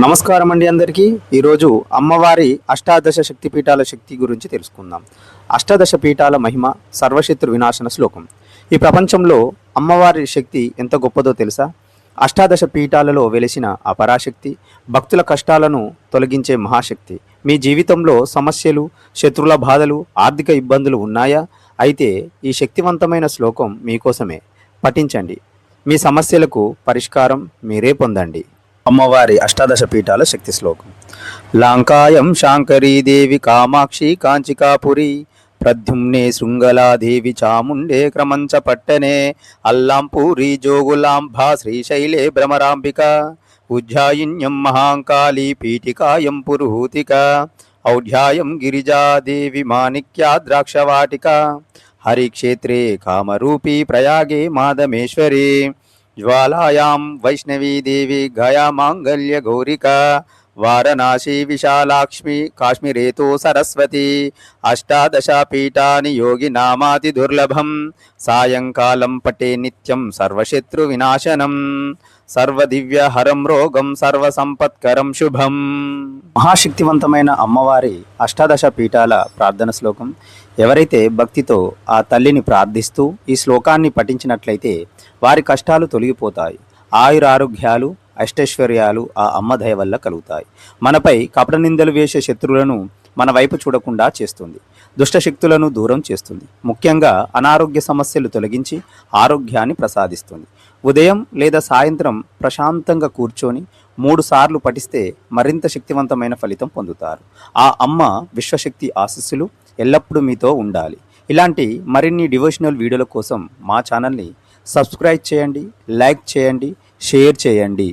నమస్కారం అండి అందరికీ. ఈరోజు అమ్మవారి అష్టాదశ శక్తి పీఠాల శక్తి గురించి తెలుసుకుందాం. అష్టాదశ పీఠాల మహిమ సర్వశత్రు వినాశన శ్లోకం. ఈ ప్రపంచంలో అమ్మవారి శక్తి ఎంత గొప్పదో తెలుసా? అష్టాదశ పీఠాలలో వెలిసిన ఆ పరాశక్తి భక్తుల కష్టాలను తొలగించే మహాశక్తి. మీ జీవితంలో సమస్యలు, శత్రువుల బాధలు, ఆర్థిక ఇబ్బందులు ఉన్నాయా? అయితే ఈ శక్తివంతమైన శ్లోకం మీకోసమే. పఠించండి, మీ సమస్యలకు పరిష్కారం మీరే పొందండి. అమ్మవారి అష్టాదశ పీఠాల శక్తి శ్లోకం. లాంకాయం శాంకరీదేవి కామాక్షి కాంచికాపురి ప్రద్యుమ్నే శృంగలాదేవి చాముండే క్రమంచ పట్టనే అల్లాంపూరి జోగులాంబా శ్రీశైలే భ్రమరాంబిక ఉజ్జాయిన్యం మహాంకాళీ పీఠికాయం పురుహూతిక ఔఢ్యాయం గిరిజాదేవి మాణిక్యా ద్రాక్షవాటిక హరిక్షేత్రే కామరూపీ ప్రయాగే మాధమేశ్వరి జ్వాలాయాం వైష్ణవీ దేవి గయా మాంగళ్య గౌరిక వారణాసి విశాలాక్ష్మి కాశ్మీరేతో సరస్వతి అష్టాదశ పీఠాని యోగి నామాతి దుర్లభం సాయంకాలం పటే నిత్యం సర్వశత్రు వినాశనం సర్వదివ్య హరం రోగం సర్వసంపత్కరం శుభం. మహాశక్తివంతమైన అమ్మవారి అష్టాదశ పీఠాల ప్రార్థన శ్లోకం. ఎవరైతే భక్తితో ఆ తల్లిని ప్రార్థిస్తూ ఈ శ్లోకాన్ని పఠించినట్లయితే వారి కష్టాలు తొలగిపోతాయి. ఆయురారోగ్యాలు, అష్టైశ్వర్యాలు ఆ అమ్మ దయ వల్ల కలుగుతాయి. మనపై కపట నిందలు వేసే శత్రువులను మన వైపు చూడకుండా చేస్తుంది. దుష్టశక్తులను దూరం చేస్తుంది. ముఖ్యంగా అనారోగ్య సమస్యలు తొలగించి ఆరోగ్యాన్ని ప్రసాదిస్తుంది. ఉదయం లేదా సాయంత్రం ప్రశాంతంగా కూర్చొని 3 సార్లు పఠిస్తే మరింత శక్తివంతమైన ఫలితం పొందుతారు. ఆ అమ్మ విశ్వశక్తి ఆశీస్సులు ఎల్లప్పుడూ మీతో ఉండాలి. ఇలాంటి మరిన్ని డివోషనల్ వీడియోల కోసం మా ఛానల్ని సబ్స్క్రైబ్ చేయండి, లైక్ చేయండి, షేర్ చేయండి.